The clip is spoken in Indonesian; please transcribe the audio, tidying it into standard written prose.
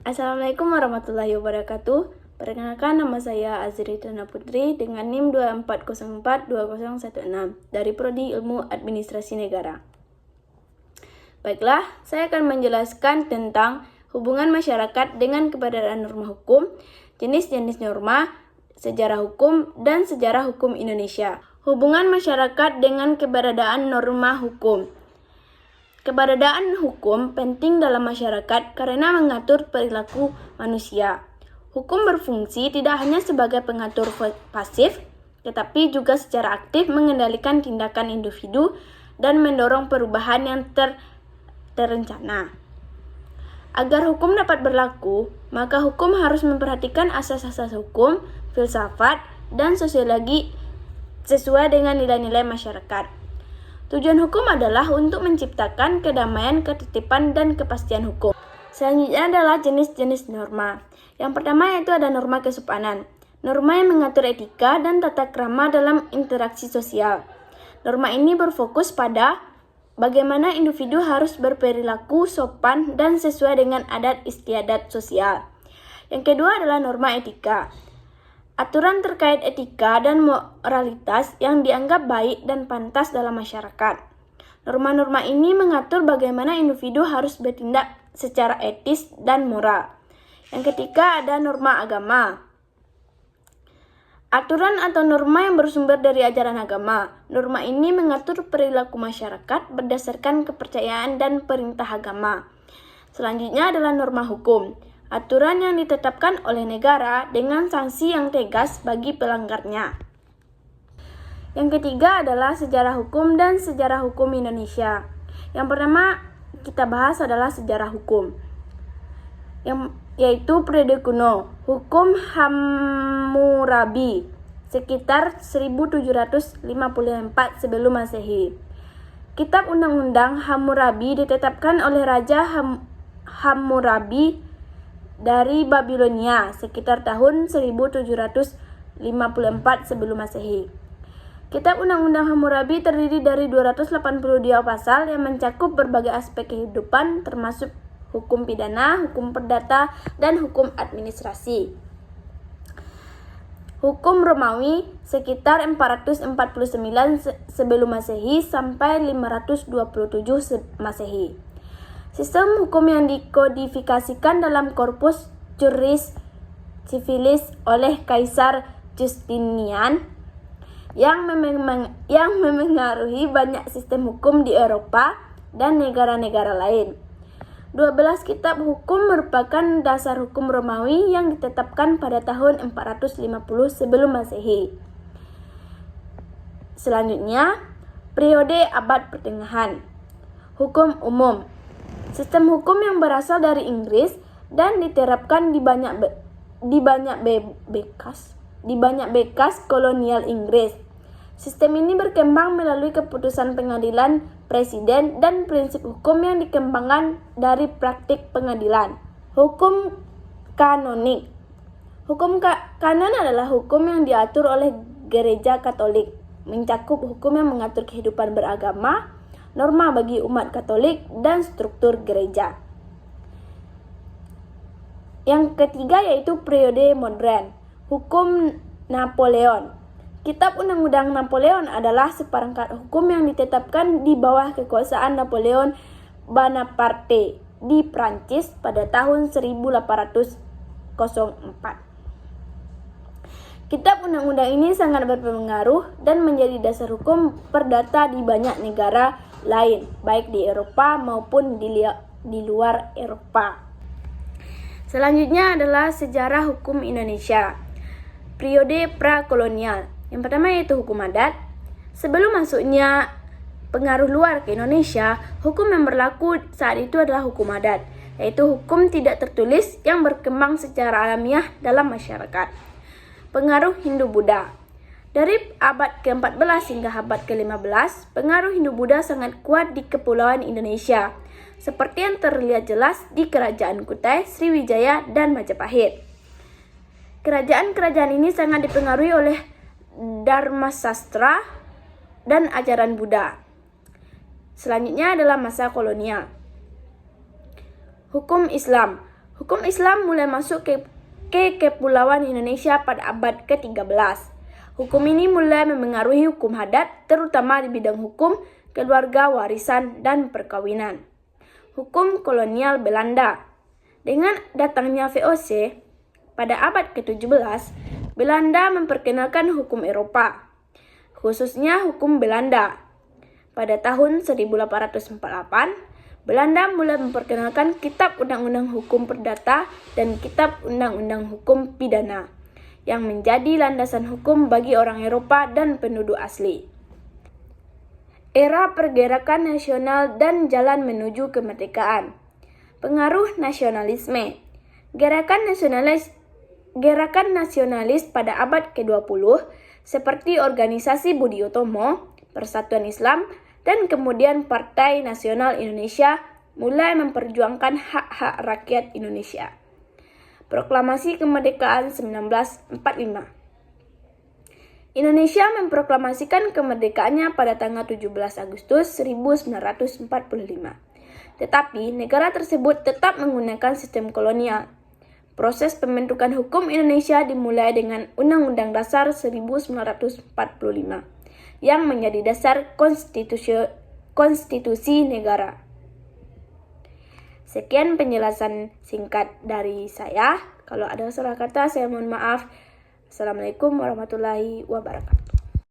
Assalamualaikum warahmatullahi wabarakatuh. Perkenalkan, nama saya Azri Tuna Putri dengan NIM 24042016 dari Prodi Ilmu Administrasi Negara. Baiklah, saya akan menjelaskan tentang hubungan masyarakat dengan keberadaan norma hukum, jenis-jenis norma, sejarah hukum, dan sejarah hukum Indonesia. Hubungan masyarakat dengan keberadaan norma hukum. Keberadaan hukum penting dalam masyarakat karena mengatur perilaku manusia. Hukum berfungsi tidak hanya sebagai pengatur pasif, tetapi juga secara aktif mengendalikan tindakan individu dan mendorong perubahan yang terencana. Agar hukum dapat berlaku, maka hukum harus memperhatikan asas-asas hukum, filsafat, dan sosiologi sesuai dengan nilai-nilai masyarakat. Tujuan hukum adalah untuk menciptakan kedamaian, ketertiban, dan kepastian hukum. Selanjutnya adalah jenis-jenis norma. Yang pertama yaitu ada norma kesopanan. Norma yang mengatur etika dan tata krama dalam interaksi sosial. Norma ini berfokus pada bagaimana individu harus berperilaku sopan dan sesuai dengan adat istiadat sosial. Yang kedua adalah norma etika. Aturan terkait etika dan moralitas yang dianggap baik dan pantas dalam masyarakat. Norma-norma ini mengatur bagaimana individu harus bertindak secara etis dan moral. Yang ketiga ada norma agama. Aturan atau norma yang bersumber dari ajaran agama. Norma ini mengatur perilaku masyarakat berdasarkan kepercayaan dan perintah agama. Selanjutnya adalah norma hukum. Aturan yang ditetapkan oleh negara dengan sanksi yang tegas bagi pelanggarnya. Yang ketiga adalah sejarah hukum dan sejarah hukum Indonesia. Yang pertama kita bahas adalah sejarah hukum, yaitu periode kuno, hukum Hammurabi sekitar 1754 sebelum Masehi. Kitab Undang-Undang Hammurabi ditetapkan oleh Raja Hammurabi dari Babilonia sekitar tahun 1754 sebelum Masehi. Kitab Undang-Undang Hammurabi terdiri dari 282 pasal yang mencakup berbagai aspek kehidupan termasuk hukum pidana, hukum perdata, dan hukum administrasi. Hukum Romawi sekitar 449 sebelum Masehi sampai 527 Masehi. Sistem hukum yang dikodifikasikan dalam Corpus Juris Civilis oleh Kaisar Justinian yang memengaruhi banyak sistem hukum di Eropa dan negara-negara lain. 12 kitab hukum merupakan dasar hukum Romawi yang ditetapkan pada tahun 450 sebelum Masehi. Selanjutnya, periode abad pertengahan. Hukum umum. Sistem hukum yang berasal dari Inggris dan diterapkan di banyak bekas kolonial Inggris. Sistem ini berkembang melalui keputusan pengadilan presiden dan prinsip hukum yang dikembangkan dari praktik pengadilan. Hukum kanonik. Hukum kanon adalah hukum yang diatur oleh Gereja Katolik, mencakup hukum yang mengatur kehidupan beragama, norma bagi umat Katolik, dan struktur gereja. Yang ketiga yaitu periode modern, hukum Napoleon. Kitab Undang-Undang Napoleon adalah seperangkat hukum yang ditetapkan di bawah kekuasaan Napoleon Bonaparte di Prancis pada tahun 1804. Kitab undang-undang ini sangat berpengaruh dan menjadi dasar hukum perdata di banyak negara lain, baik di Eropa maupun di luar Eropa. Selanjutnya adalah sejarah hukum Indonesia. Periode prakolonial. Yang pertama yaitu hukum adat. Sebelum masuknya pengaruh luar ke Indonesia, hukum yang berlaku saat itu adalah hukum adat, yaitu hukum tidak tertulis yang berkembang secara alamiah dalam masyarakat. Pengaruh Hindu-Buddha. Dari abad ke-14 hingga abad ke-15, pengaruh Hindu-Buddha sangat kuat di Kepulauan Indonesia, seperti yang terlihat jelas di Kerajaan Kutai, Sriwijaya, dan Majapahit. Kerajaan-kerajaan ini sangat dipengaruhi oleh Dharma Sastra dan ajaran Buddha. Selanjutnya adalah masa kolonial. Hukum Islam. Hukum Islam mulai masuk ke Kepulauan Indonesia pada abad ke-13. Hukum ini mulai memengaruhi hukum adat, terutama di bidang hukum, keluarga, warisan, dan perkawinan. Hukum kolonial Belanda. Dengan datangnya VOC, pada abad ke-17, Belanda memperkenalkan hukum Eropa, khususnya hukum Belanda. Pada tahun 1848, Belanda mulai memperkenalkan Kitab Undang-Undang Hukum Perdata dan Kitab Undang-Undang Hukum Pidana, yang menjadi landasan hukum bagi orang Eropa dan penduduk asli. Era pergerakan nasional dan jalan menuju kemerdekaan. Pengaruh nasionalisme. Gerakan nasionalis pada abad ke-20 seperti Organisasi Budi Utomo, Persatuan Islam, dan kemudian Partai Nasional Indonesia mulai memperjuangkan hak-hak rakyat Indonesia. Proklamasi Kemerdekaan 1945. Indonesia memproklamasikan kemerdekaannya pada tanggal 17 Agustus 1945. Tetapi negara tersebut tetap menggunakan sistem kolonial. Proses pembentukan hukum Indonesia dimulai dengan Undang-Undang Dasar 1945 yang menjadi dasar konstitusi negara. Sekian penjelasan singkat dari saya. Kalau ada salah kata, saya mohon maaf. Assalamualaikum warahmatullahi wabarakatuh.